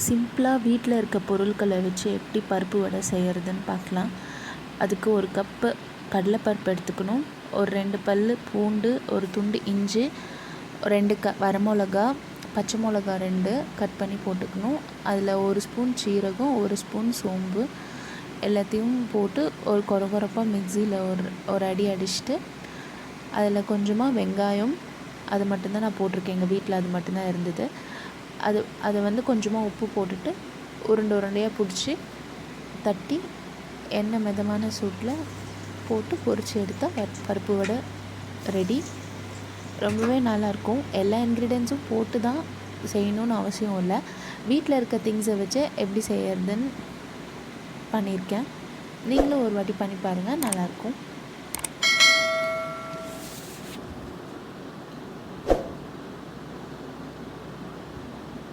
சிம்பிளாக வீட்டில் இருக்க பொருட்களை வச்சு எப்படி பருப்பு வடை செய்கிறதுன்னு பார்க்கலாம். அதுக்கு ஒரு கப்பு கடலைப்பருப்பு எடுத்துக்கணும். ஒரு 2 பல் பூண்டு, ஒரு துண்டு இஞ்சி, 2 வரமிளகா, பச்சை மிளகா 2 கட் பண்ணி போட்டுக்கணும். அதில் 1 ஸ்பூன் சீரகம், 1 ஸ்பூன் சோம்பு எல்லாத்தையும் போட்டு ஒரு கொரகொரப்பாக மிக்சியில் ஒரு அடி அடிச்சுட்டு அதில் கொஞ்சமாக வெங்காயம், அது மட்டும்தான் நான் போட்டிருக்கேன். எங்கள் வீட்டில் அது மட்டும்தான் இருந்தது. அதை வந்து கொஞ்சமாக உப்பு போட்டுட்டு உருண்டையாக பிடிச்சி தட்டி எண்ணெய் மிதமான சூட்டில் போட்டு பொரித்து எடுத்தால் பருப்பு வடை ரெடி. ரொம்பவே நல்லாயிருக்கும். எல்லா இன்க்ரீடியன்ஸும் போட்டு தான் செய்யணுன்னு அவசியம் இல்லை. வீட்டில் இருக்க திங்ஸை வச்சு எப்படி செய்யறதுன்னு பண்ணியிருக்கேன். நீங்களும் ஒரு வாட்டி பண்ணி பாருங்கள், நல்லாயிருக்கும்.